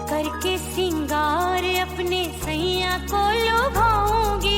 करके सिंगार अपने सैया को लुभाऊंगी।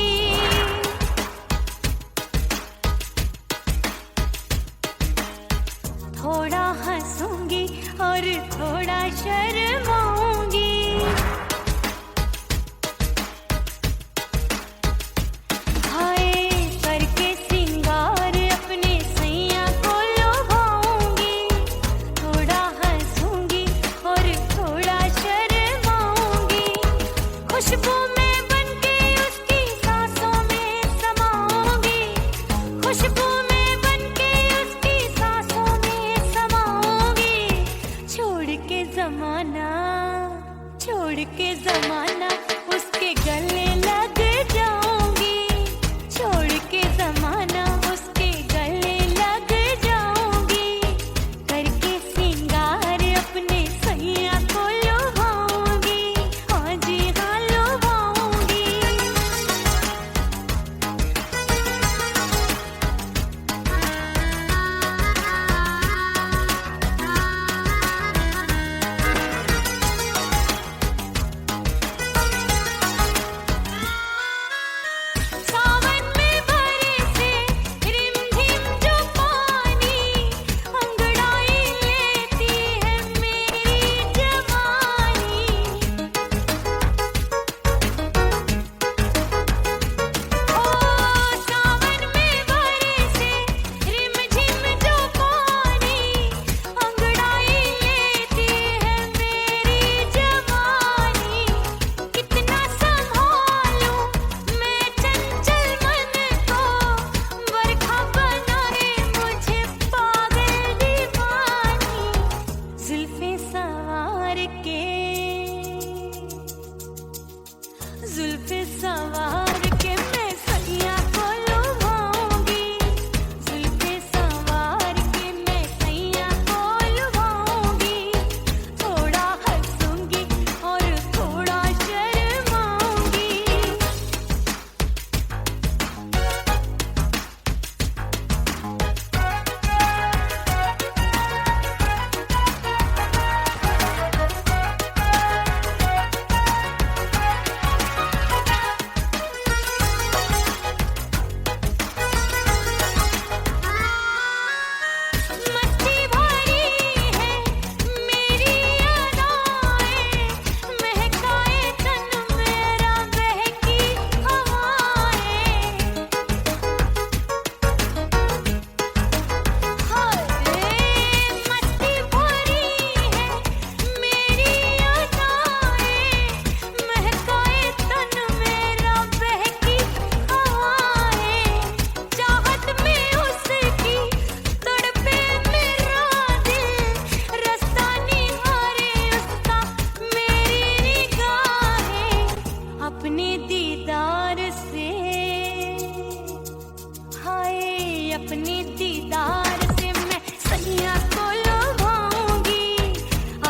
अपने दीदार से मैं सैया को लुभाऊंगी,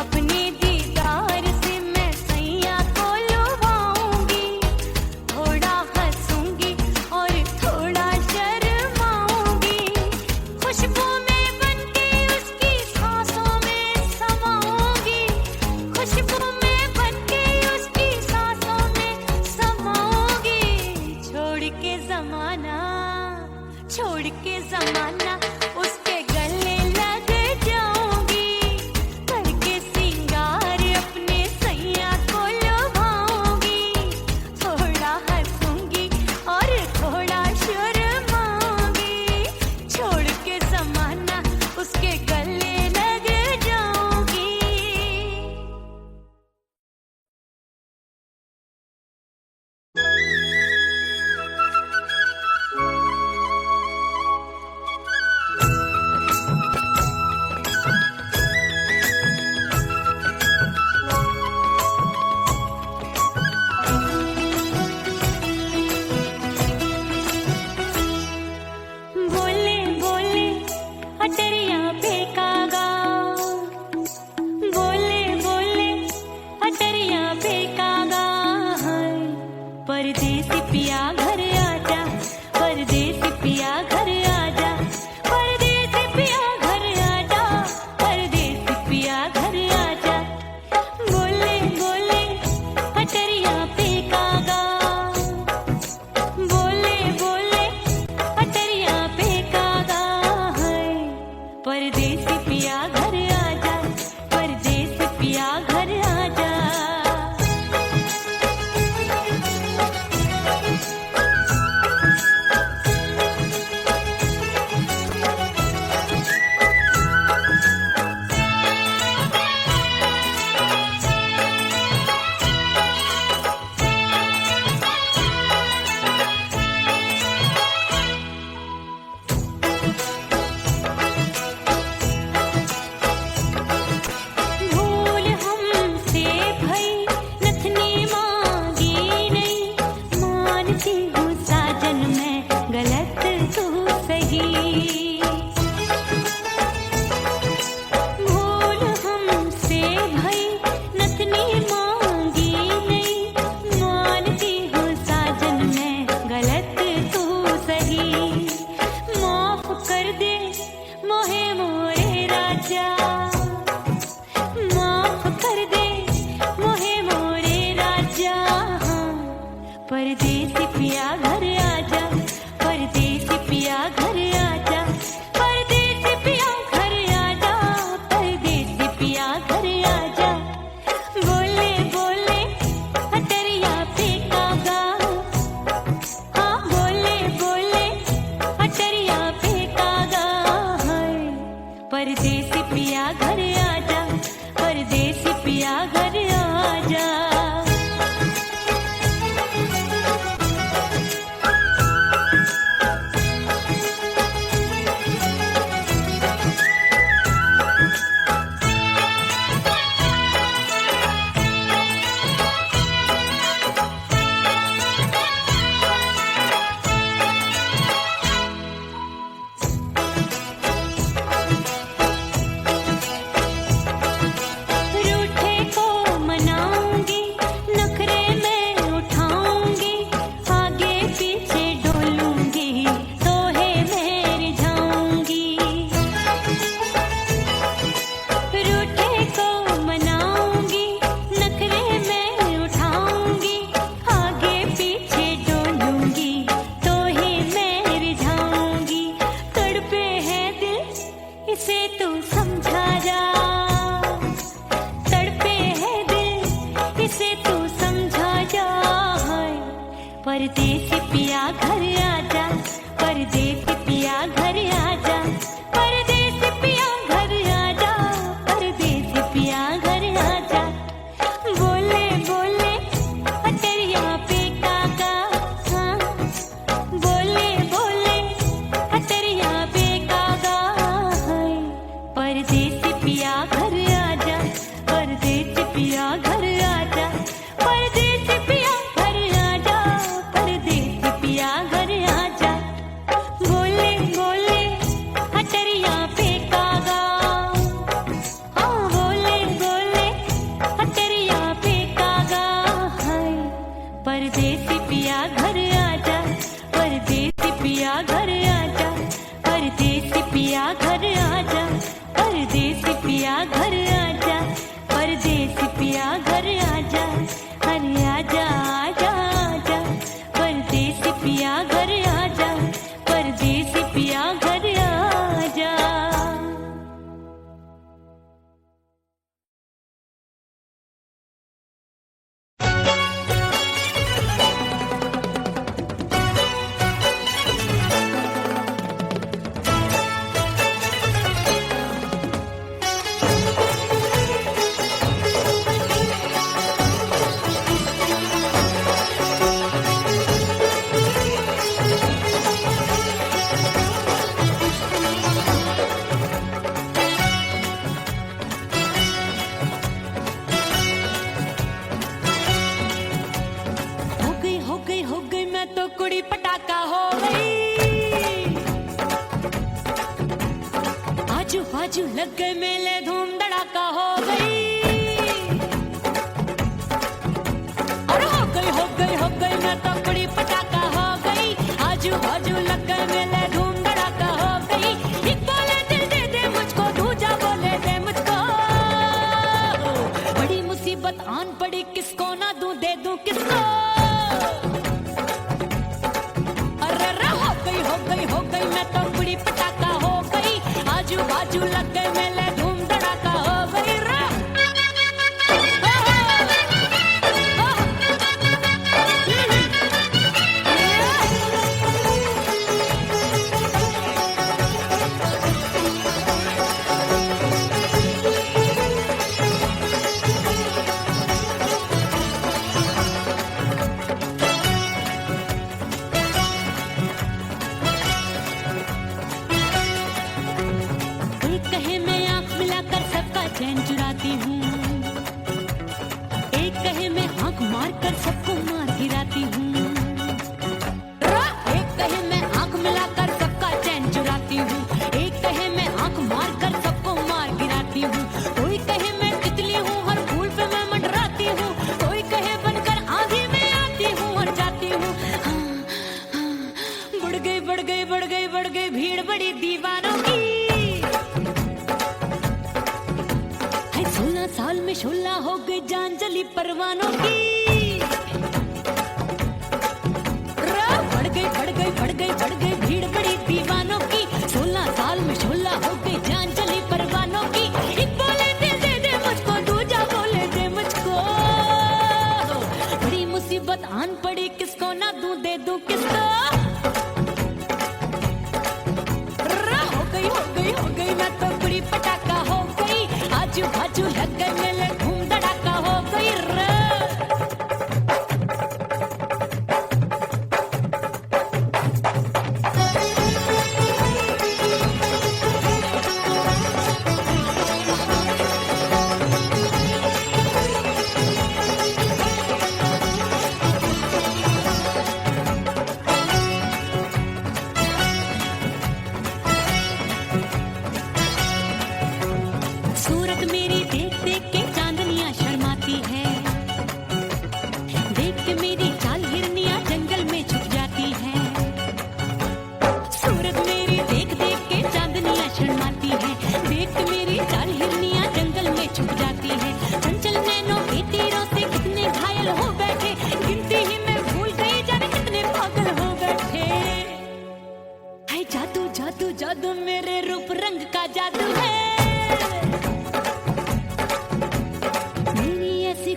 अपने दीदार से मैं सैया को लुभाऊंगी। थोड़ा हंसूंगी और थोड़ा शर्माऊंगी, खुशबू में बनके उसकी सांसों में समाऊंगी, खुशबू में बनके उसकी सांसों में समाऊंगी। छोड़ के जमाना उसके गले लग जाऊंगी, करके सिंगार अपने सैया को लुभाऊंगी। थोड़ा हंसूंगी और थोड़ा शर्माऊंगी, छोड़ के जमाना उसके गले लग जाऊंगी। बोले बोले अटरिया फेंकागा, बोले बोले अटरिया फेंकागा। परदेसी पिया घर आजा, परदेसी पिया घर आजा, परदेसी पिया घर आजा, परदेसी पिया घर आजा। बोले बोले अटरिया फेंकागा, बोले बोले अटरिया फेंकागा। परदेसी पिया घर आजा, परदेसी पिया घर आजा। भूल हमसे भई नथनी मांगी नहीं, मानती हूँ साजन मैं गलत तू सही। भूल हमसे भई नथनी मांगी नहीं, मानती हूँ साजन मैं गलत तू सही। माफ कर दे मोहे मोरे राजा, माफ कर दे मोहे मोरे राजा। परदेसी पिया घर आजा, परदेसी पिया घर आजा, परदेसी पिया घर आजा, परदेसी पिया घर आजा। बोले बोले अटरिया फेंकागा, हाँ बोले बोले अटरिया फेंकागा। परदेसी पिया घर आजा, परदेसी पिया घर आजा। रूठे को मनाऊंगी, नखरे में उठाऊंगी, आगे पीछे डोलूंगी, तोहे में रिझाऊंगी। रूठे को मनाऊंगी, नखरे में उठाऊंगी, आगे पीछे डोलूंगी, तोहे में रिझाऊंगी। तड़पे है दिल इसे तू समझा जा, तड़पे है दिल इसे तू समझा जा। परदेसी पिया घर आजा, परदेसी पिया घर आजा, परदेसी पिया घर आजा, परदेसी पिया घर आजा। बोले बोले अटरिया फेंकागा, हाँ बोले बोले अटरिया फेंकागा। परदेसी पिया घर आजा, परदेसी पिया घर आजा, परदेसी पिया घर आजा, परदेसी पिया घर आजा। बोले बोले बाजू लग गए मेले, धूम धड़ाका हो गई। और हो गई मैं तो बड़ी पटाखा हो गई। आजू बाजू लग गए मेले, धूम धड़ाका हो गई। एक बोले दिल दे दे मुझको, दूजा बोले दे मुझको। बड़ी मुसीबत आन पड़ी, किसको ना दूं दे दूं किसको। अरे हो गई मैं तो बड़ी पटाखा हो गई। आजू बाजू लग गए मेले, धूम धड़ाका हो गई रे। चैन चुराती हूँ, एक कहे मैं आंख मार कर सबको मार गिराती हूँ। एक कहे मैं आंख मिलाकर सबका चैन चुराती हूँ, एक कहे मैं आंख मार कर सबको मार गिराती हूँ। कोई कहे मैं तितली हूँ, हर फूल पे मैं मंडराती हूँ। कोई कहे बनकर आंधी में आती हूँ और जाती हूँ। बढ़ गई भीड़ बड़ी दीवानों की। 16 साल में शोला हो गई जान जली परवानों की। बढ़ गई भीड़ बड़ी दीवानों की। 16 साल में शोला हो गई जान जली परवानों की। एक बोले दिल दे दे मुझको, दूजा बोले दे मुझको। बड़ी मुसीबत आन पड़ी, किसको ना दूं दे दूं किसको। हो गई मैं तो बड़ी पटाखा हो गई। आजू बाजू लग गए मेले, धूम धड़ाका हो गई रे। सूरत मेरी देख देख के चांदनियां शर्माती है। देख के मेरी चाल हिरनियां जंगल में छुप जाती है। सूरत मेरी देख देख के चांदनियां शर्माती है। देख के मेरी चाल हिरनियां जंगल में छुप जाती है। चंचल नैनों के तीरों से कितने घायल हो बैठे, गिनती ही मैं भूल गई जाने कितने पागल हो बैठे। है जादू जादू जादू मेरे रूप रंग का जादू है।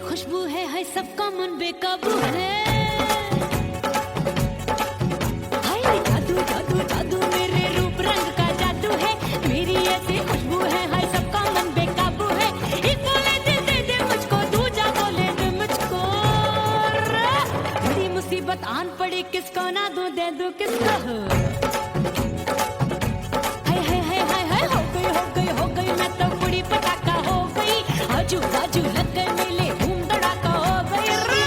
खुशबू है सबका मन बेकाबू है। हाय जादू जादू जादू मेरे रूप रंग का जादू है। मेरी ऐसी खुशबू है, हाय सबका मन बेकाबू है। एक बोले दिल दे दे मुझको, दूजा बोले दे मुझको। बड़ी मुसीबत आन पड़ी, किसको ना दूं दे दूं किसको। हो गई मैं तो बड़ी पटाखा हो गई। आजू बाजू लग गए मेले, धूम धड़ाका हो गई रे।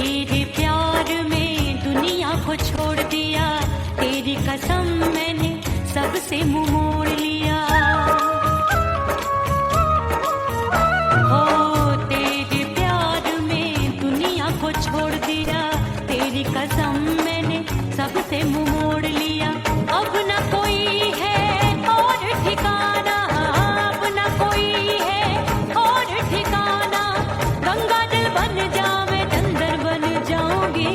तेरे प्यार में दुनिया को छोड़ दिया, तेरी कसम मैंने सबसे मुंह मोड़ लिया। हो तेरे प्यार में दुनिया को छोड़ दिया, तेरी कसम मैंने सबसे मुंह मोड़ लिया। अब न कोई है और ठिकाना, अब न कोई है और ठिकाना। गंगा जल बन जावे चंदन बन जाऊंगी,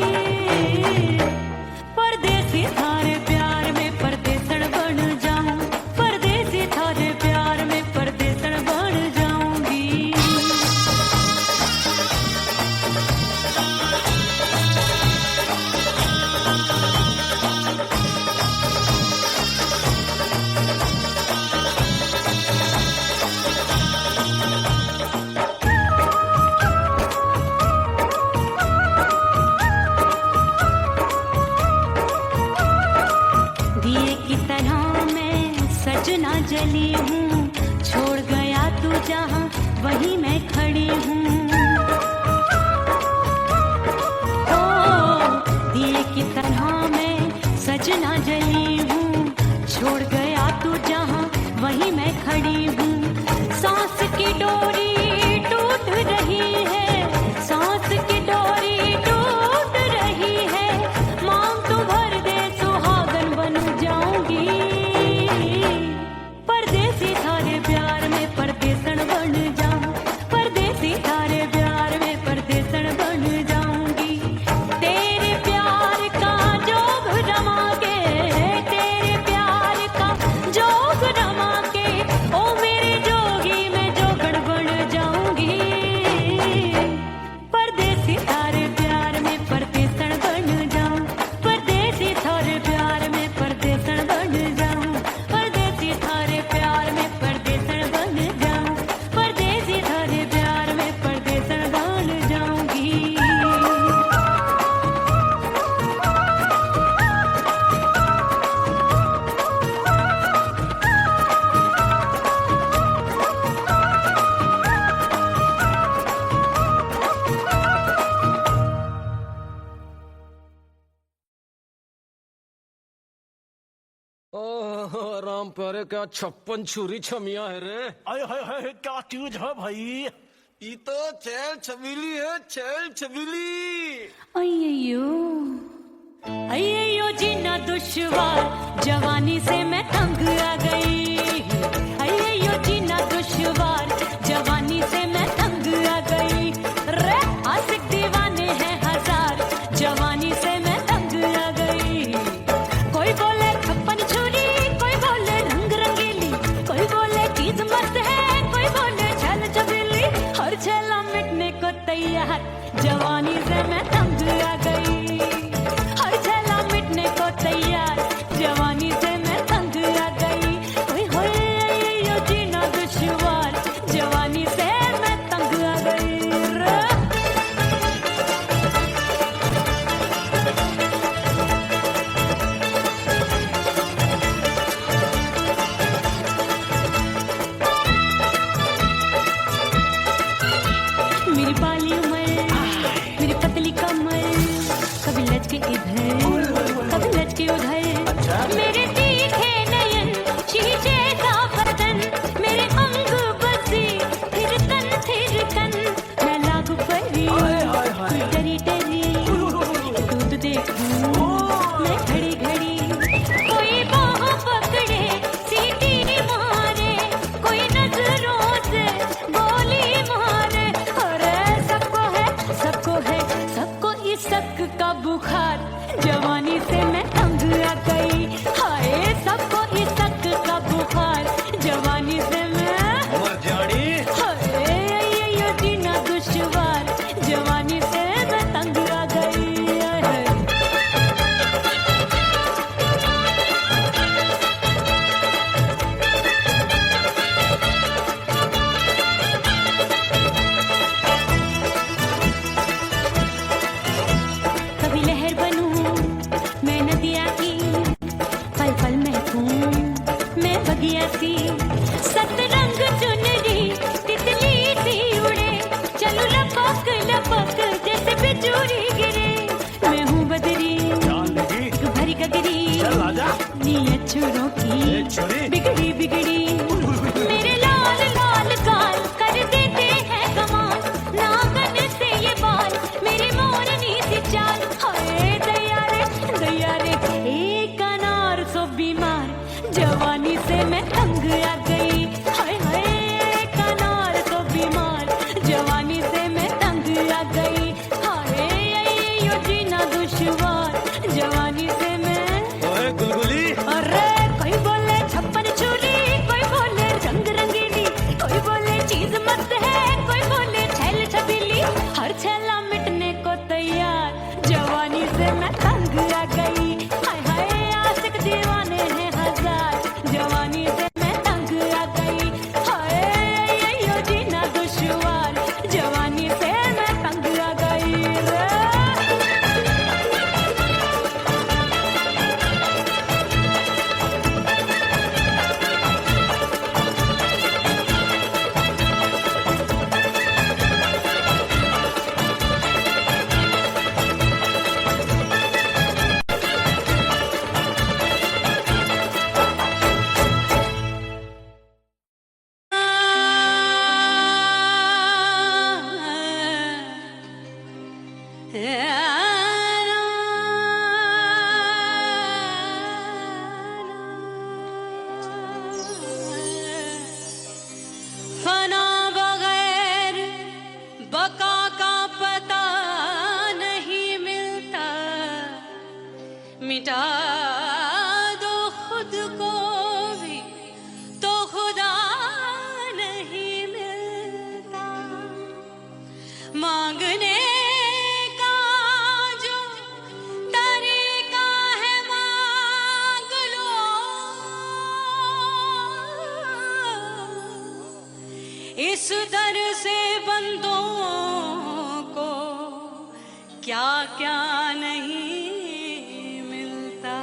परदेसी थारे प्यार में परदेसण बन जाऊं, परदेसी थारे प्यार में परदेसण बन जाऊंगी। दिए की तरह मैं सजना जली हूँ, छोड़ गया तू जहाँ वहीं मैं खड़ी हूँ। ओ दिए की तरह मैं सजना जली हूँ, छोड़ गया तू जहाँ वहीं मैं खड़ी हूँ। सांस की डोरी टूट रही है, सांस की डोरी टूट रही है। मांग तू भर दे सुहागन बन जाऊंगी, परदेसी थारे प्यार में परदेसण बन जाऊं, परदेसी थारे प्यार में परदेसण बन जाऊंगी। तेरे प्यार का जोग रमा के, तेरे प्यार का जोग रमा के, ओ मेरे जोगी मैं जोगण बन जाऊंगी, परदेसी थारे प्यार में परदेसण बन जाऊं, परदेसी थारे प्यार में परदेसण बन जाऊं, परदेसी थारे प्यार में परदेसण बन जाऊं, परदेसी थारे प्यार में परदेसण बन जाऊंगी। ओह राम प्यारे, क्या 56 छुरी छमिया है रे। आय हाय हाय, क्या चीज है भाई? ये तो चैल छबीली है, चैल छबीली। अय्यो अय्यो जीना दुश्वार, जवानी से मैं तंग आ गई। अय्यो जीना दुश्वार, जवानी से मैं तंग आ गई। रे आशिक दीवाने हैं हजार, जवानी से मैं तंग आ गई। कोई बोले 56 छुरी, कोई बोले रंग रंगीली, कोई बोले चीज मस्त है, कोई बोले छल छबीली। हर छेला मिटने को तैयार, जवानी से मैं तंग आ गई। हर छेला मिटने को तैयार, जवानी से मैं तंग आ गई। ओए होए यो जीना दुश्वार, जवानी से मैं तंग आ गई रे। मेरी बाली उम्र, मेरी पतली कमर, कभी लचके इधर कभी लचके उधर। मेरे तीखे नयन, शीशे सा बदन, मेरे अंग बसी थिर कन। मैं लागू परी, तू डरी डरी, दूध देखूं मैं घड़ी घड़ी। कोई बाह पकड़े सीटी मारे, कोई नजरों से गोली मारे। अरे सबको है, सबको है, सबको इस शक का बुखार, जवानी से मैं तंग आ गई। हाय सबको इस शक का बुखार, जवानी से मैं मर जानी। हाय ये जीना दुश्वार, जवानी से मैं तंग आ गई। कभी लहर बनूं मैं नदी आजा नी अछूरों ए, की छोरी। बिगड़ी बिगड़ी मेरे लाल लाल गाल कर देते हैं कमाल नागन से ये बाल मेरी मोरनी सी चाल हाय दैया रे एक अनार सो बीमार जवानी से मैं तंग आ गई हाय हाय एक अनार सो बीमार जवानी से मैं तंग आ गई हाय यो जीना दुश्वार जवानी से मैं ओए गुलगुली अरे कोई बोले छप्पन छुरी कोई बोले रंग रंगीली कोई बोले चीज मस्त है कोई बोले छैल छबीली हर छैला मिटने को तैयार जवानी से मैं तंग आ गई हाय हाय आशिक दीवाने हैं हजार जवानी से मैं तंग आ गई हाय यो जीना दुश्वार जवानी से मैं तंग आ गई रे फना बगैर बका का पता नहीं मिलता मिटा दो खुद को भी तो खुदा नहीं मिलता मांगने का जो तरीका है मांग लो इस दर से बंदों को क्या क्या नहीं मिलता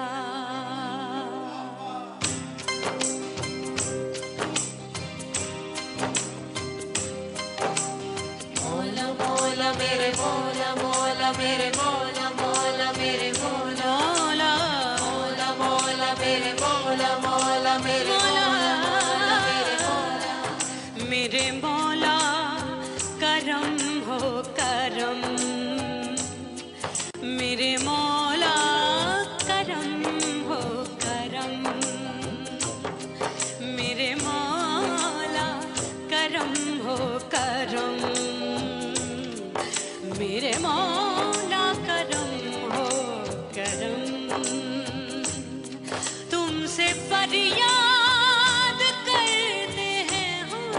मौला मौला मेरे मौला मौला मेरे मौला मौला मेरे मौला मौला मौला मेरे मौला मौला मेरे मौला मेरे मौला मेरे मौला करम हो करम मेरे मौला करम हो करम मेरे मौला करम हो करम मेरे मौला करम हो करम तुमसे फरियाद करते हैं हम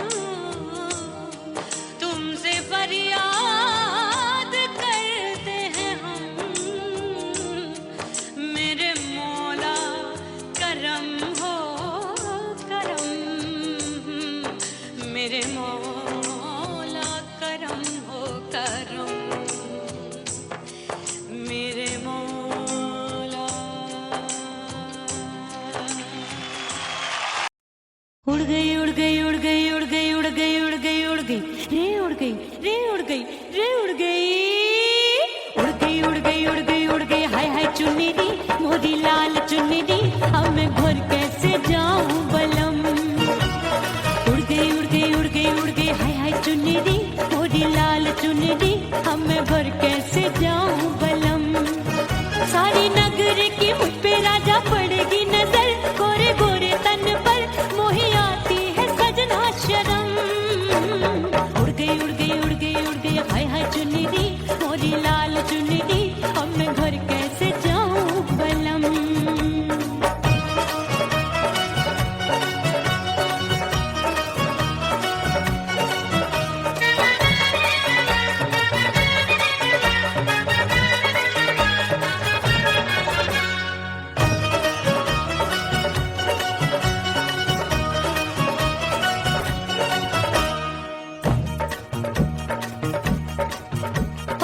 तुमसे फरियाद करते हैं हम मेरे मौला करम हो करम मेरे मौला करम हो करम मेरे मौला उड़ गई उड़ गई उड़ गई उड़ गई उड़ गई उड़ गई उड़ गई रे उड़ गई रे उड़ गई रे उड़ गई उड़ गई उड़ गई उड़ गई उड़ गई हाय हाय चुन्नी दी मोदी लाल चुन्नी दी अब मैं घर कैसे जाऊं बलम उड़ गई उड़ गई उड़ गई उड़ गई हाय हाय चुन्नी दी मोदी लाल चुन्नी दी अब मैं घर कैसे जाऊं बलम सारी नगर की मुझ पे राजा पड़ेगी नजर गोरे गोरे तन पर मोही आती है सजना शर्म उड़ गई उड़ गई उड़ गई उड़ गई हाय हाय चुन्नी दी मोरी लाल चुन्नी दी अब मैं घर कैसे जाऊं बलम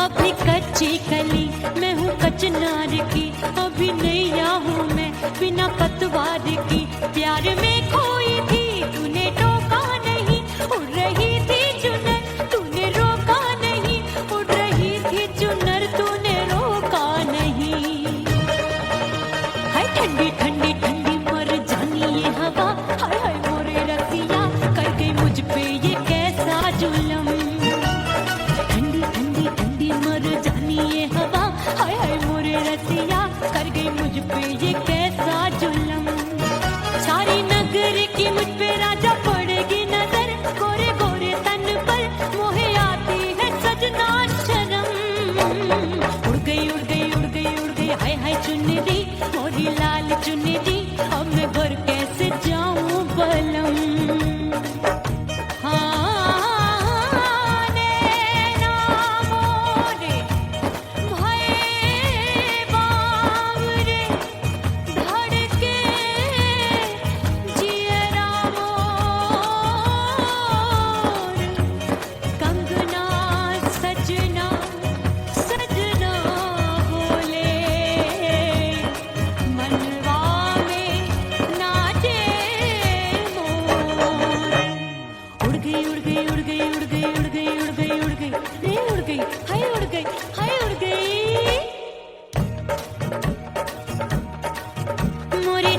अपनी कच्ची कली मैं हूँ कचनार की अभी नैया हूँ मैं बिना पतवार की प्यार में खोई थी तूने टोका नहीं उड़ रही थी चुनर तूने रोका नहीं उड़ रही थी चुनर तूने रोका नहीं हाय ठंडी ठंडी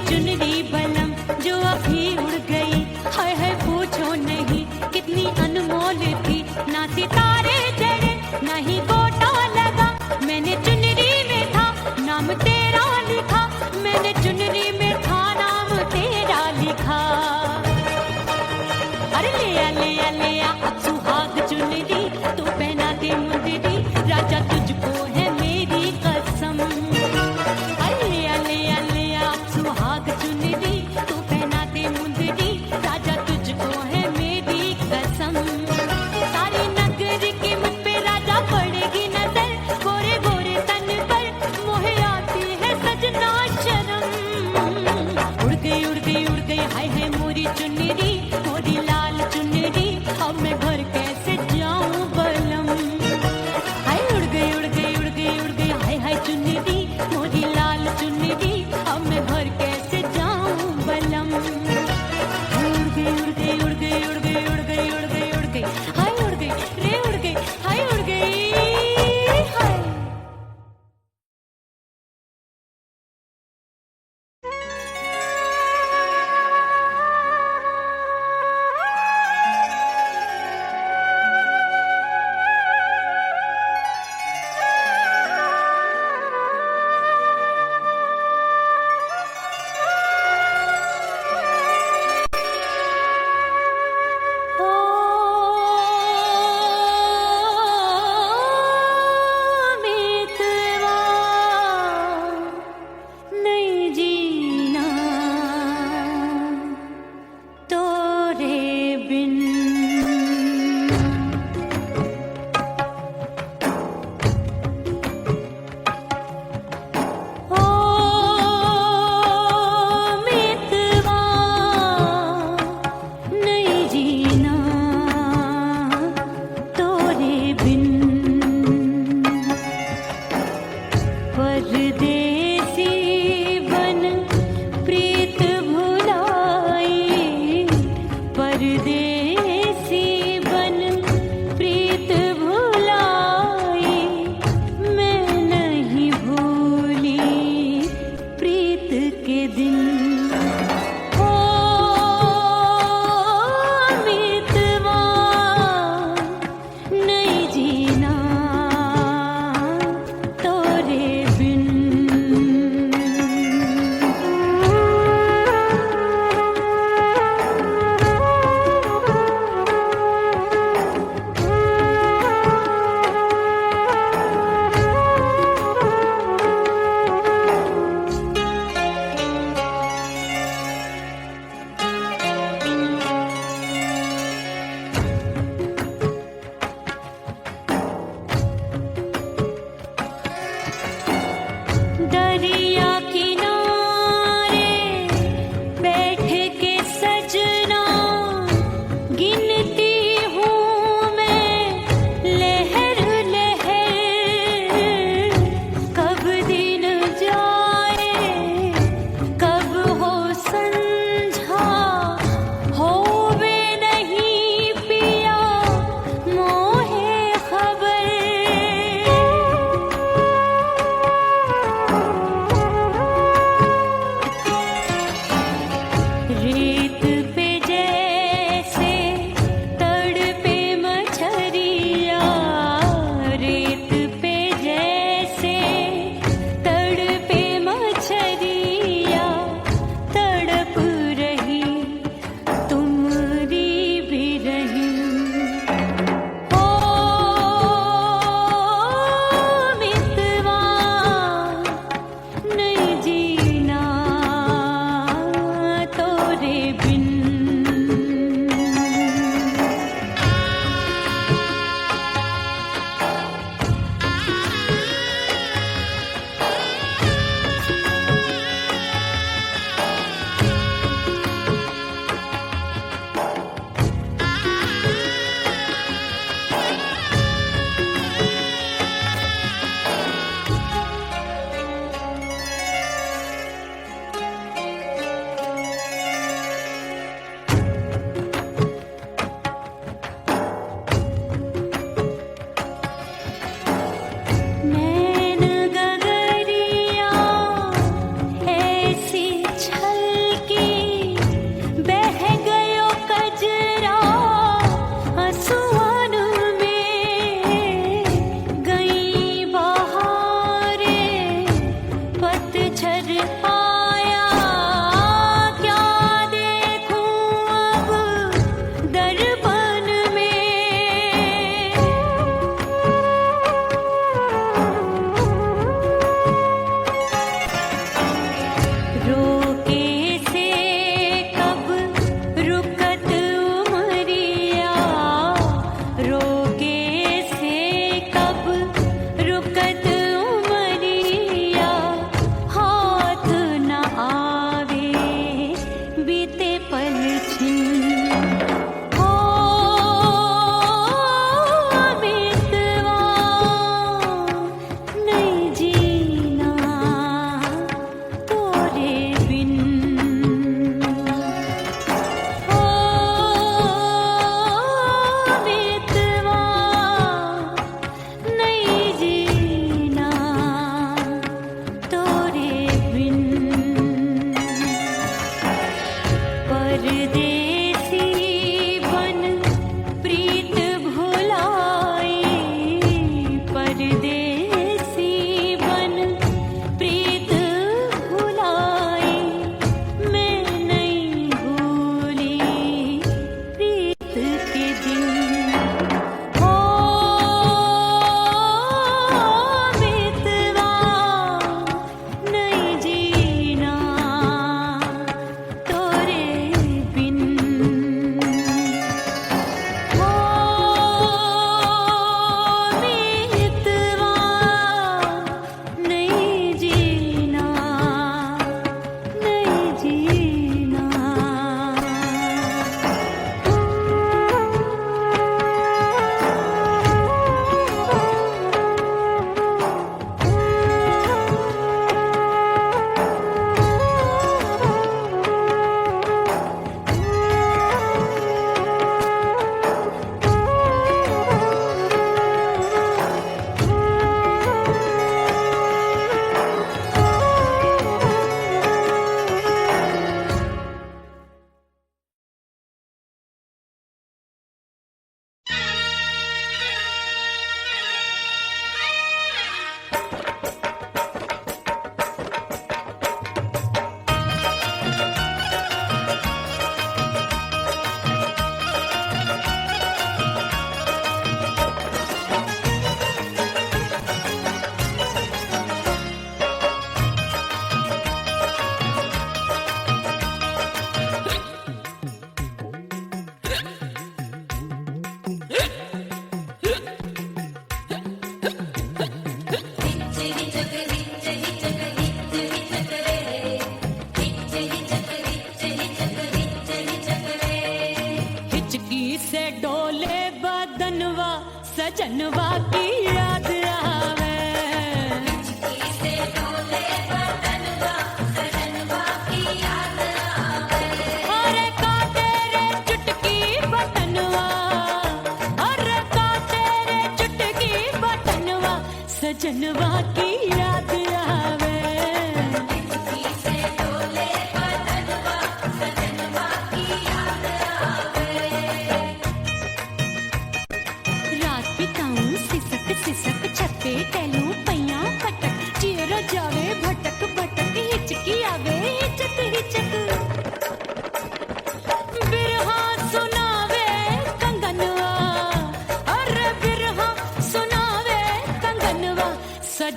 चुनरी बलम जो अभी उड़ गई, हाय हाय पूछो नहीं कितनी अनमोल थी। ना सितारे जड़े ना ही गोटा लगा, मैंने चुनरी में था नाम तेरा लिखा, मैंने चुनरी में था नाम तेरा लिखा। अरे ले आ अब सुहाग चुनरी, तू पहना दे मुंदरी, राजा तुझको है मेरी कसम। अरे ले आ अब सुहाग चुनरी, तू पहना दे मुंदरी, राजा तुझको है मेरी कसम। सारी नगरी की मुझ पे राजा पड़ेगी नजर, गोरे गोरे तन पर मोहे आती है सजना शर्म। उड़ गई हाय हाय मोरी चुनरी, मोरी लाल चुनरी, अब मैं घर कैसे जाऊं बलम। हाय उड़ गई हाय हाय चुनरी, मोरी लाल चुनरी, अब मैं घर कैसे जाऊं बलम। उड़ गई हाय उड़ गई रे उड़ गई हाय उड़ गई हाय। नहीं जीना तोरे बिन।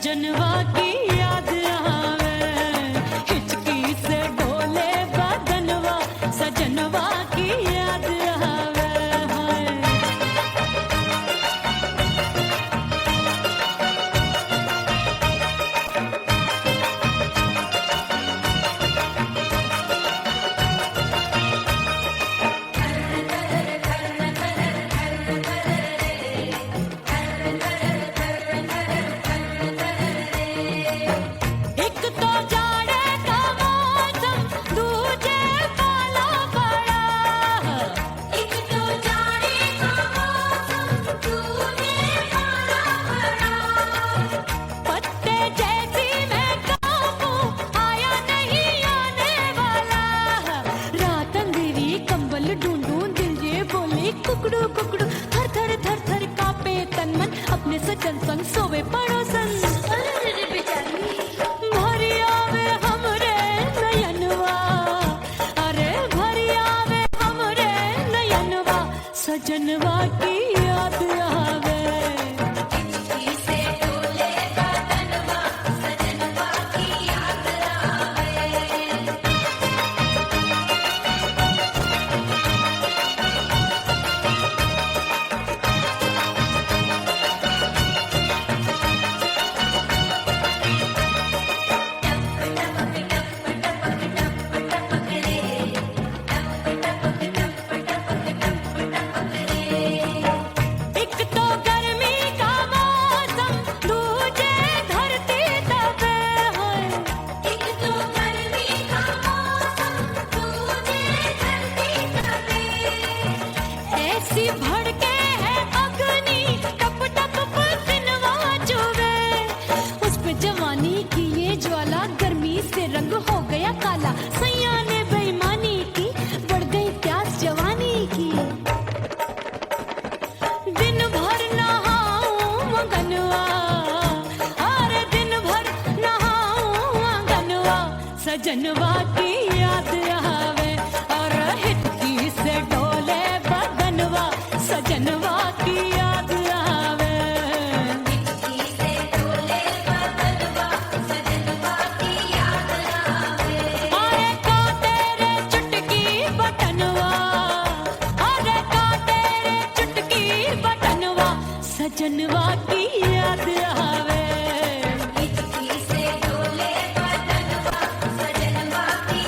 सजनवा की याद आवे, हिचकी से डोले बदनवा, सजनवा की याद आवे हाय। एक तो जाड़े का मौसम, दूजे पाला पड़ा। एक तो जाड़े का मौसम, दूजे पाला पड़ा। पत्ते जैसी मैं कांपूं, आया नहीं आने वाला। रात अंधेरी कंबल ढूंढूं, दिल ये बोले कुकड़ू कुकड़ू। थर थर थर थर कांपे तन मन, अपने सजन संग सोवे पड़ोसन। भरी आवे हमरे नयनवा, अरे भरी आवे हमरे नयनवा, सजनवा की याद आवे। हिचकी से डोले बदनवा, सजनवा की याद आवे। एक तो गर्मी का मौसम, दूजे धरती तपे है। एक तो गर्मी का मौसम, दूजे धरती तपे। ऐसी भड़के है अग्नि, टप टप पसीनवा चुभे। उस पे जवानी की ये ज्वाला, गर्मी से रंग हो गया काला। सैया ने बेईमानी की, बढ़ गई प्यास जवानी की। दिन भर नहाऊं आंगनवा, अरे दिन भर नहाऊं आंगनवा, सजनवा की याद आवे। और हिचकी से डोले बदनवा, सजनवा की याद आवे। हिचकी से डोले बदनवा, सजनवा की याद आवे। अरे का तेरे चुटकी बटनवा, अरे का तेरे चुटकी बटनवा, सजनवा की याद आवे। हिचकी से डोले बदनवा, सजनवा की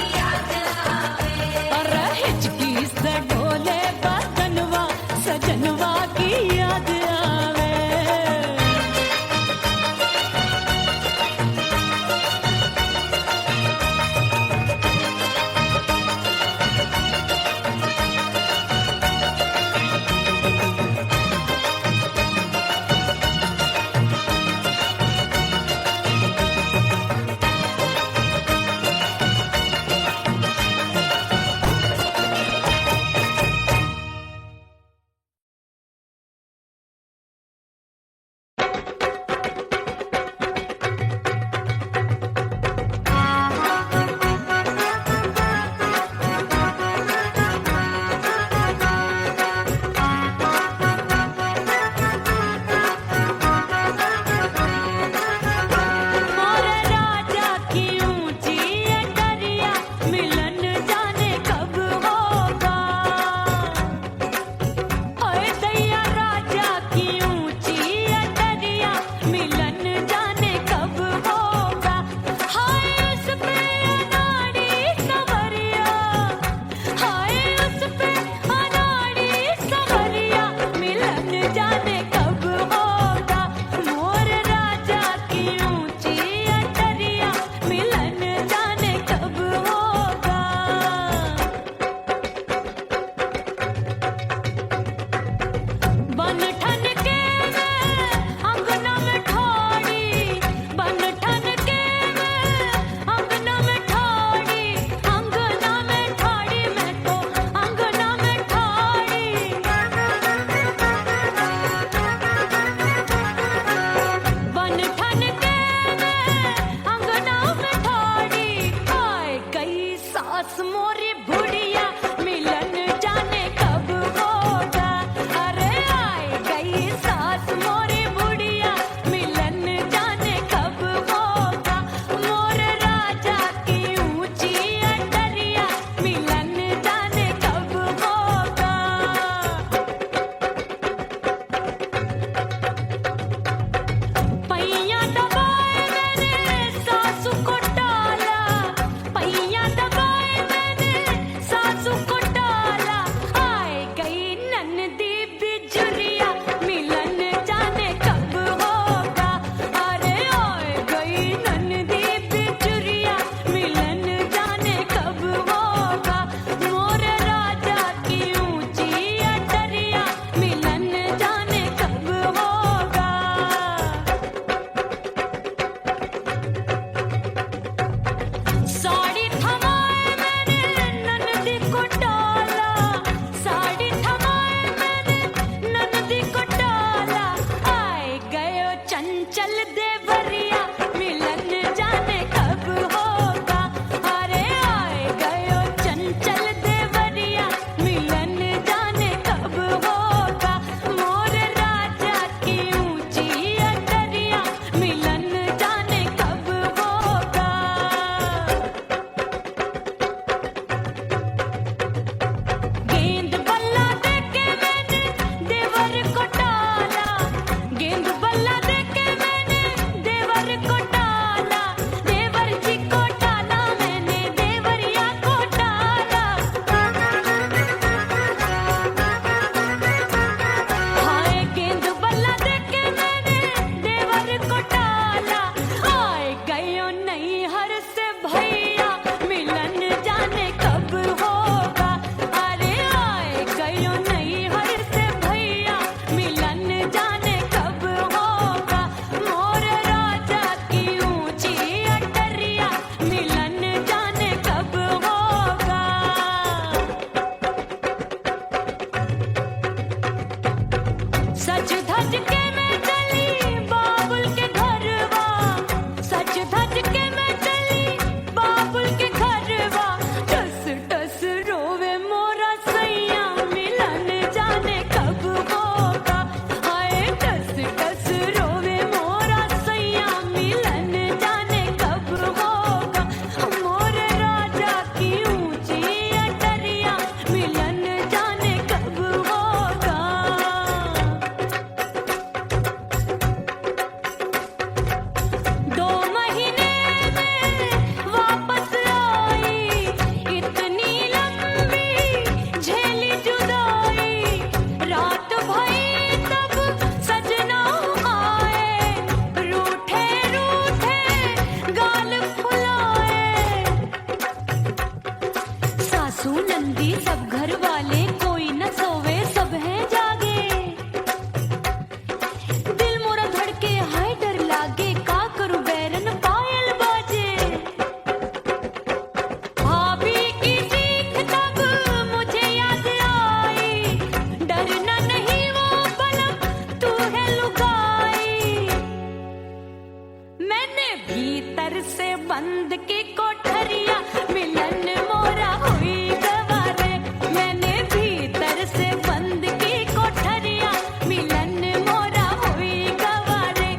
भीतर से बंद की कोठरिया मिलन मोरा हुई गवारे मैंने भीतर से बंद की कोठरिया मिलन मोरा हुई गवारे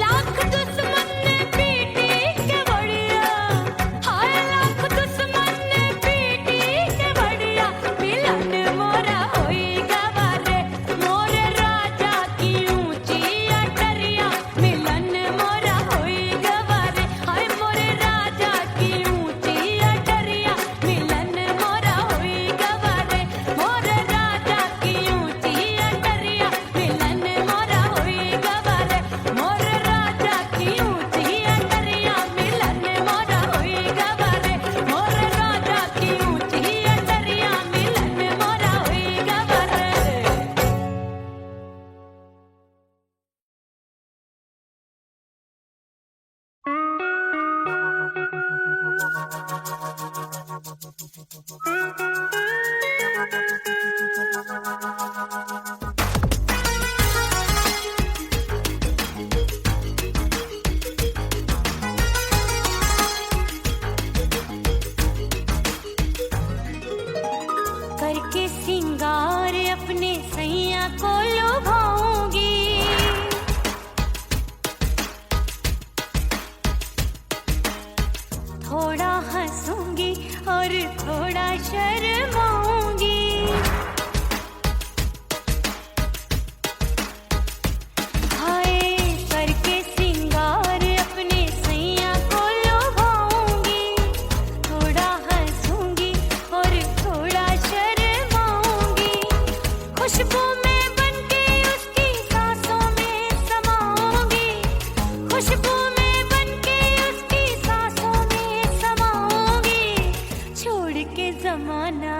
लाख दुश्मन ने पीटी के बढ़िया हाय लाख दुश्मन ने पीटी के बढ़िया मिलन मोरा हुई गवारे मोरे राजा की ऊंची अटरिया मिलन मोरा हुई गवारे हाय मोरे राजा की ऊंची अटरिया मिलन मोरा हुई गवारे मोरे राजा की ऊंची अटरिया मिलन मोरा हुई गवारे मोरे राजा की ऊंची अटरिया मिलन मोरा हुई गवारे मोरे राजा की ऊंची अटरिया मिलन मोरा हुई गवारे करके सिंगार अपने सैया को लुभाऊंगी थोड़ा हंसूंगी और थोड़ा शर्माऊंगी हाय करके सिंगार अपने सैया को लुभाऊंगी थोड़ा हंसूंगी और थोड़ा शर्माऊंगी खुशबू में बनके उसकी सांसों में समाऊंगी खुशबू में बनके उसकी सांसों में समाऊंगी छोड़ के जमाना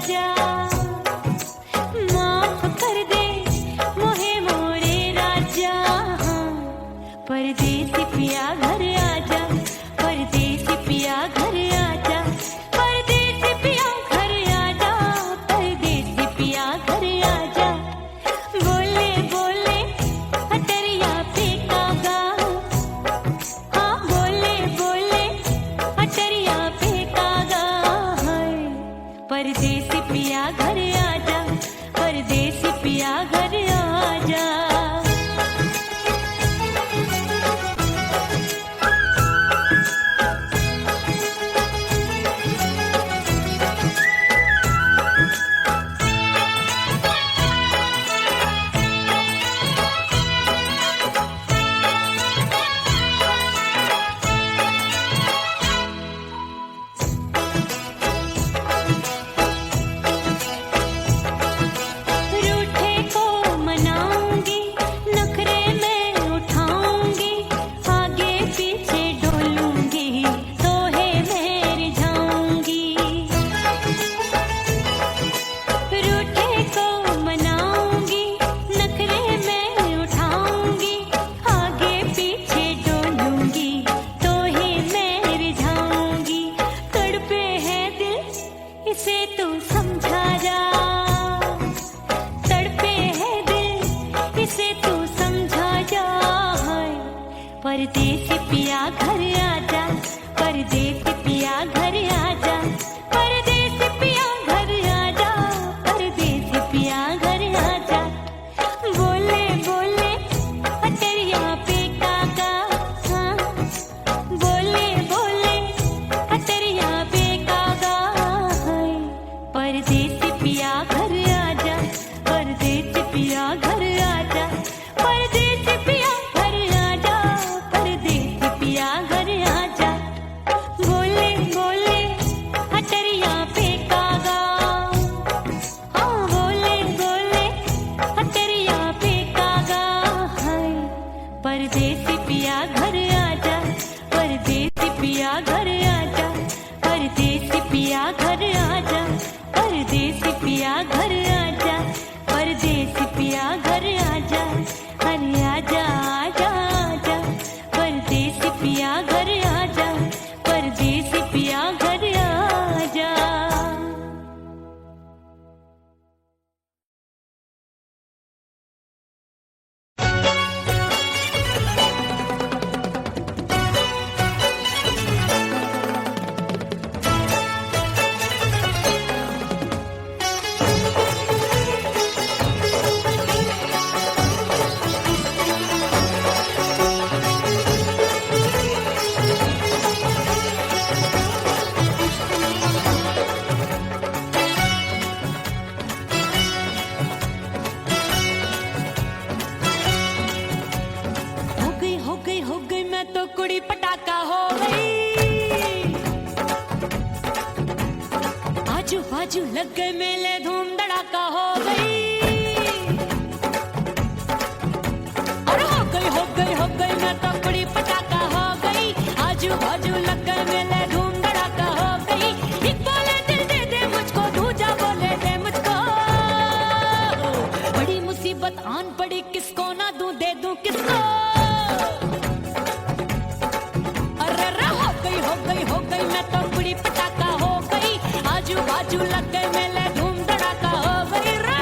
राजा माफ कर दे मोहे मोरे राजा परदेसी पिया घर आजा परदेसी पिया घर आजा परदेसी पिया घर आजा परदेसी पिया घर आजा बोले बोले अटरिया पे कागा हाँ बोले बोले अटरिया पे कागा है परदेसी पिया घर आजा परदेसी पिया घर आजा रूठे को मनाऊंगी नखरे में उठाऊंगी आगे पीछे डोलूंगी तोहे मैं रिझाऊंगी रूठे को मनाऊंगी नखरे में उठाऊंगी आगे पीछे डोलूंगी तोहे मैं रिझाऊंगी तड़पे है दिल इसे तू समझा जा तड़पे है दिल इसे तू समझा जा परदेसी पिया घर आजा परदेसी पिया घर आजा परदेसी पिया घर आजा परदेसी पिया घर आजा बोले बोले अटरिया पे काका हाँ बोले बोले अटरिया पे कागा है परदेसी पिया घर आजा परदेसी पिया घर आजा परदेसी पिया घर आजा परदेसी पिया घर आजा बोले बोले अटरिया पे कागा हाँ बोले बोले अटरिया पे कागा है परदेसी पिया घर आजा परदेसी पिया घर आजा परदेसी पिया घर आजा परदेसी पिया घर आजा परदेसी पिया घर आजा अरे आजा आजा आजा परदेसी पिया घर आजा परदेसी पिया घर आजा हो गई मैं तो कुड़ी पटाखा हो गई आजू बाजू लग गए मेले धूम धड़ाका हो गई अरे हो गई मैं तो कुड़ी पटाखा हो गई आजू बाजू लग गए मेले धूम धड़ाका हो गई एक बोले दिल दे दे मुझको दूजा बोले दे मुझको बड़ी मुसीबत आन पड़ी किसको ना दूं दे दूं किसको हो गई मैं तो कुड़ी पटाखा हो गई आजू बाजू लग गए मेले धूम धड़ाका हो गई रा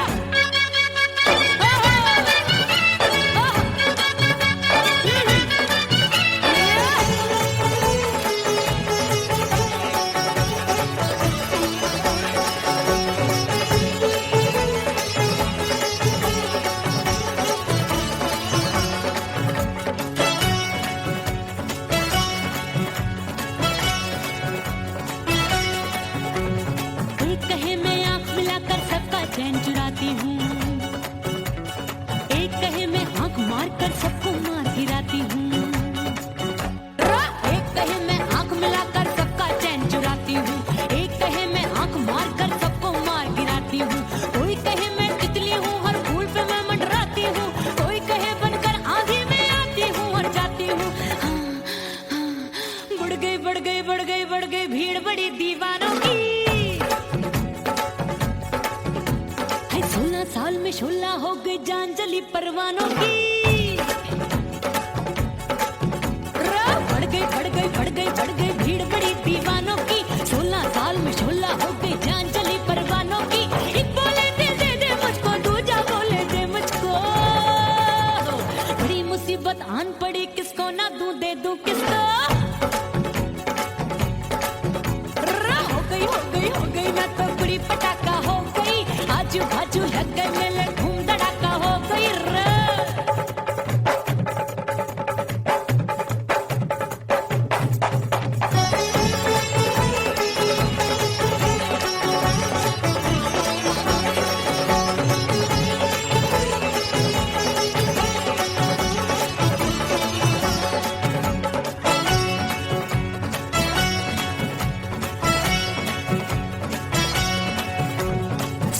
चैन चुराती हूँ एक कहे मैं आंख मार कर सबको मार गिराती हूँ एक कहे मैं आंख मिलाकर सबका चैन चुराती हूँ एक कहे मैं आंख मार कर सबको मार गिराती हूँ कोई कहे मैं तितली हूँ हर फूल पे मैं मंडराती हूँ कोई कहे बनकर आंधी में आती हूँ और जाती हूँ बढ़ गई भीड़ बड़ी दीवानों की चली परवानों की। बढ़ गई भीड़ बड़ी दीवानों की। 16 साल में 16 हो गई जान चली परवानों की। एक बोले दिल दे दे मुझको, दूजा बोले दे मुझको। बड़ी मुसीबत आन पड़ी, किसको ना दूं दे दूं किसको। हो गई मैं तो बड़ी पटाखा हो गई। आजू बाजू लग गए मेले, धूम धड़ाका हो गई रे।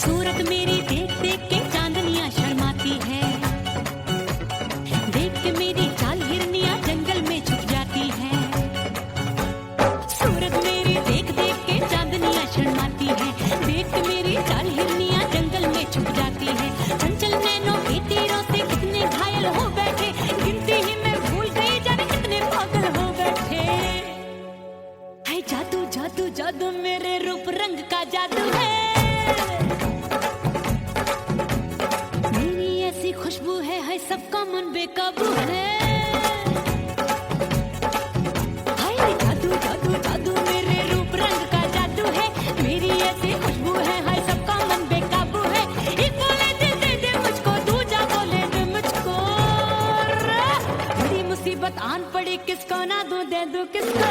सूरत मेरी देख देख के चांदनियां शर्माती है। देख के मेरी चाल हिरनियां जंगल में छुप जाती है। सूरत मेरी देख देख के चांदनियां शर्माती है। देख के मेरी चाल हिरनियां जंगल में छुप जाती है। चंचल नैनों के तीरों से कितने घायल हो बैठे, गिनती ही मैं भूल गई जाने कितने पागल हो बैठे। है जादू जादू जादू मेरे रूप रंग का जादू है। खुशबू है सबका मन बेकाबू है। हाय जादू जादू जादू मेरे रूप रंग का जादू है। मेरी ऐसी खुशबू है हाय सबका मन बेकाबू है। एक बोले दे दे मुझको, दूजा बोले दे मुझको। बड़ी मुसीबत आन पड़ी, किसको ना दूं दे दूं किसको।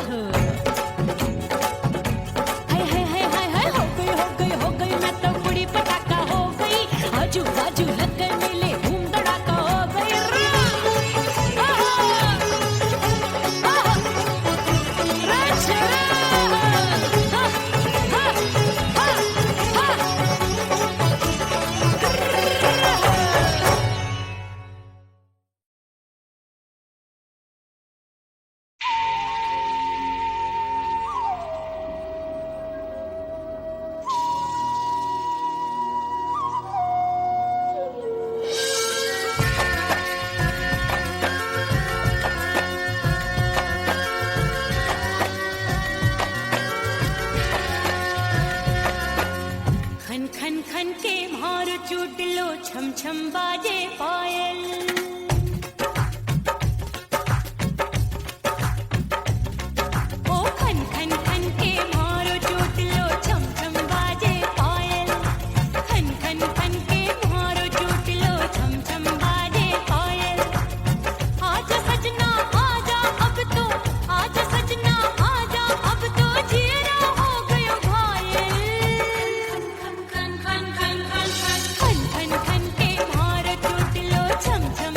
हो गई मैं तो बड़ी पटाखा हो गई। आजू बाजू लग गए मेले, धूम धड़ाका हो गई रे। खन खन खन के मार चूट लो, छम छम बाजे पायल। ओ खन खन खन के मार चूट लो, छम छम बाजे पायल। खन खन खन के मार चूट लो, छम छम बाजे पायल। आजा सजना आजा अब तो, आजा सजना आजा अब तो, जीना हो गयो घायल। खन खन खन खन खन खन खन खन के मार टूट लो, छम छम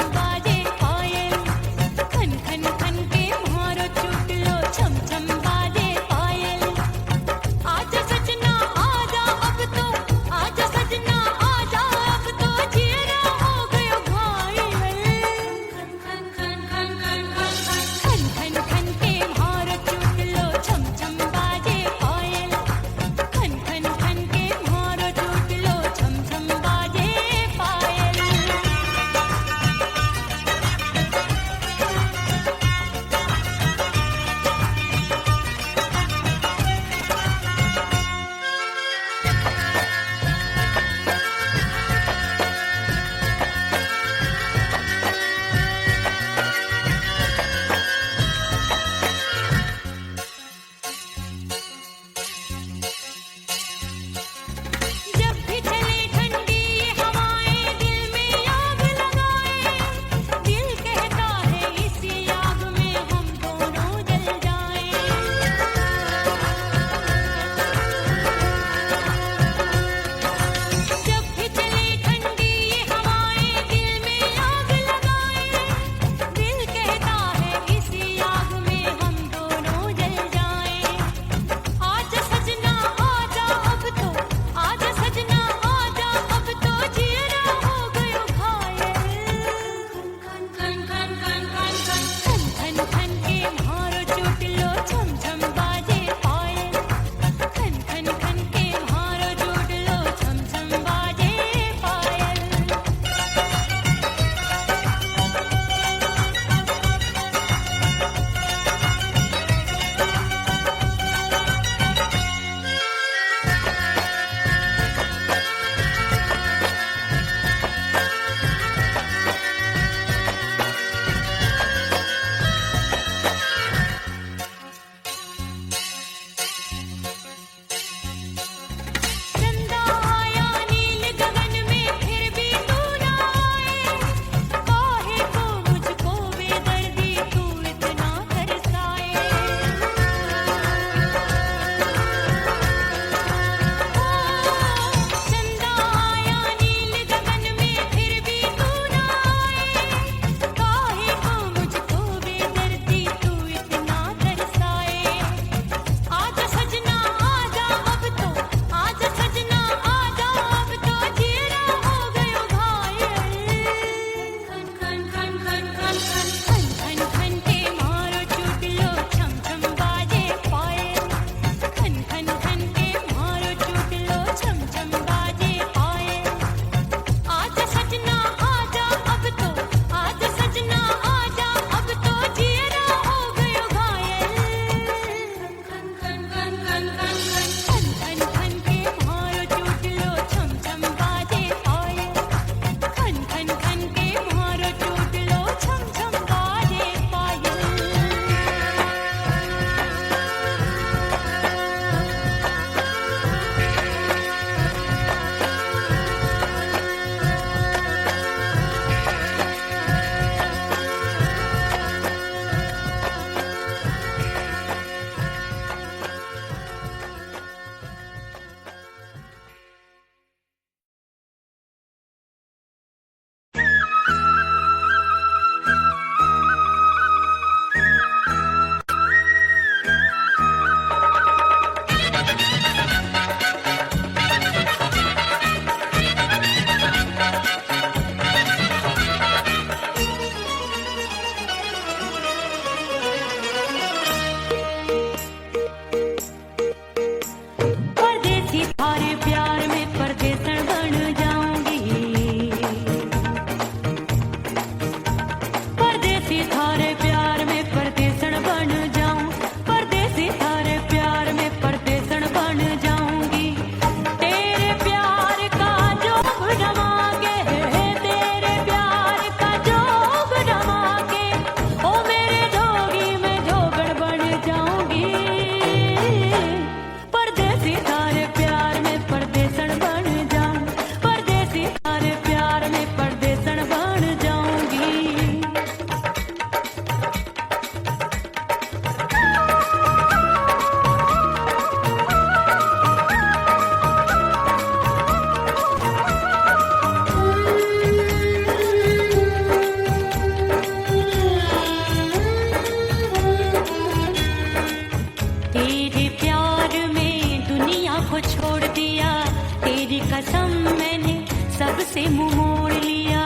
कसम मैंने सबसे मुंह मोड़ लिया।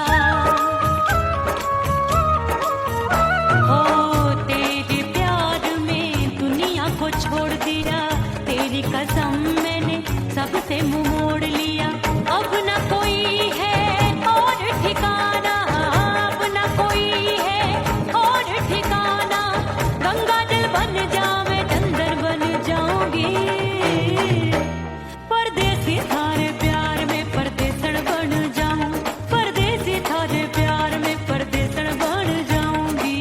हो तेरे प्यार में दुनिया को छोड़ दिया, तेरी कसम मैंने सबसे मुंह मोड़ लिया। अब न कोई है और ठिकाना, अब न कोई है और ठिकाना। गंगा जल बन जाऊं, चंदन बन जाऊंगी। परदेसी थारे प्यार में परदेसन बन जाऊं, परदेसी थारे प्यार में परदेसन बन जाऊंगी।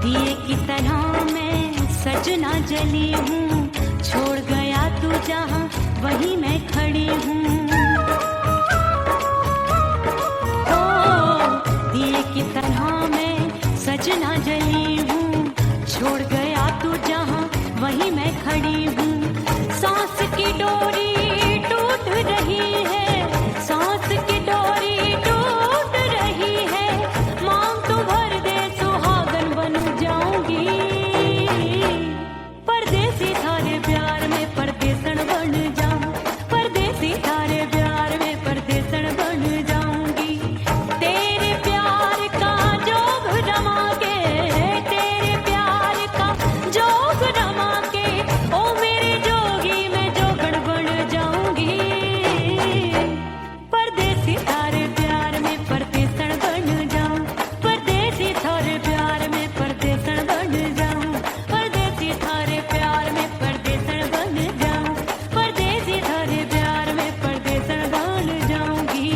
दिए की तरह मैं सजना जली हूँ, छोड़ गया तू जहाँ वहीं मैं खड़ी हूँ। ओ दिए की तरह मैं सजना जली हूँ, छोड़ गया तू जहाँ वहीं मैं खड़ी हूँ। सांस की डोरी टूट रही है, सांस की डोरी टूट रही है। मांग तू भर दे सुहागन बन जाऊंगी। परदेसी थारे प्यार में परदेसन बन जाऊं, परदेसी थारे प्यार में परदेसन बन जाऊंगी। तेरे प्यार का जोग रमा के, तेरे प्यार का जोग रमा के, ओ मेरे जोगी मैं जोगण बन जाऊंगी। परदेसी थारे प्यार में परदेसन बन जाऊं, परदेसी थारे प्यार में परदेसन बन जाऊं, परदेसी थारे प्यार में परदेसन बन जाऊं, परदेसी थारे प्यार में परदेसन बन जाऊंगी।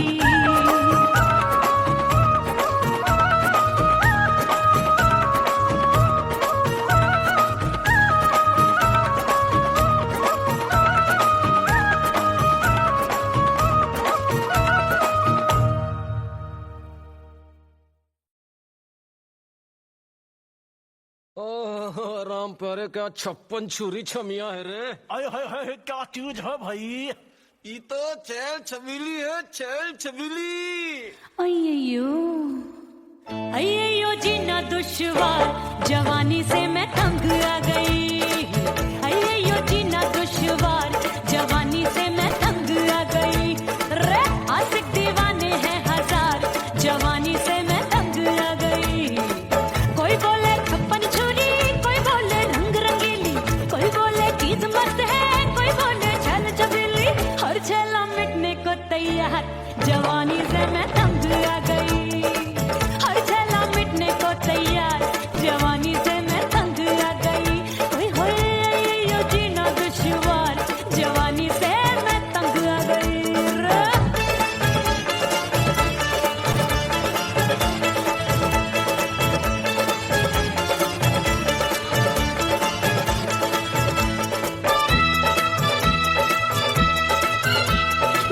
ओह राम प्यारे, क्या 56 छुरी छमिया है रे। अरे हाय हाय क्या चीज है भाई। ये तो चैल छबीली है, चैल छबीली। अय्यो अय्यो जीना दुश्वार, जवानी से मैं तंग आ गई। अय्यो जीना दुश्वार, जवानी से मैं तंग आ गई। रे आशिक दीवाने हैं हजार, जवानी से मैं तंग आ गई। कोई बोले 56 छुरी, कोई बोले रंग रंगीली, कोई बोले चीज मस्त है, कोई बोले छल छबीली। हर छला मिटने को तैयार, जवानी से मैं तंग आ गई। हर छला मिटने को तैयार, जवानी से मैं तंग आ गई। ओए होए यो जीना दुश्वार, जवानी से मैं तंग आ गई।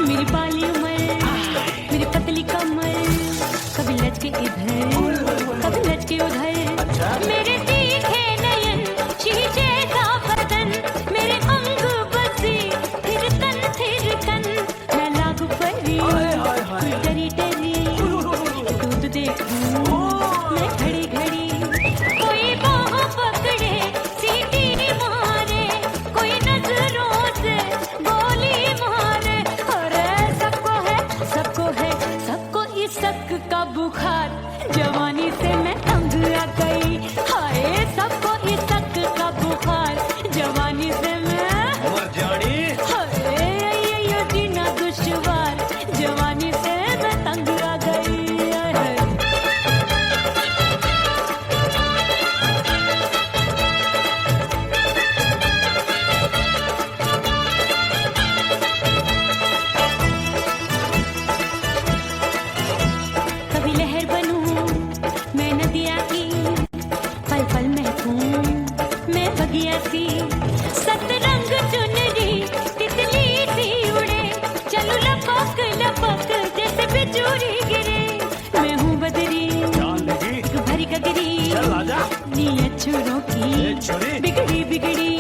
मेरी बाली उम्र, मेरी पतली कमर, कभी लचके इधर कभी लचके उधर। मेरे तीखे नयन, शीशे का बदन, मेरे अंग बसी थिरकन। मैं लागू परी डरी डरी, दूध देखूं मैं घड़ी घड़ी। कोई बाह पकड़े सीटी मारे, कोई नजरों से गोली मारे। अरे सबको है सबको इस शक का बुखार, जवानी से मैं तंग आ गई। हाय सबको इस शक का बुखार, जवानी से मैं मर जानी। हाय ये जीना दुश्वार, जवानी से मैं तंग आ गई। कभी लहर बनूं मैं नदिया की, पल पल महकूं मैं बगिया सी। सतरंग चुनरी तितली सी उड़े, चलूं लपक लपक जैसे बिजुरी गिरे। मैं हूँ बदरी जान लगी। एक भरी गगरी, चल आजा नी अच्छों की ए, छोरी। बिगड़ी बिगड़ी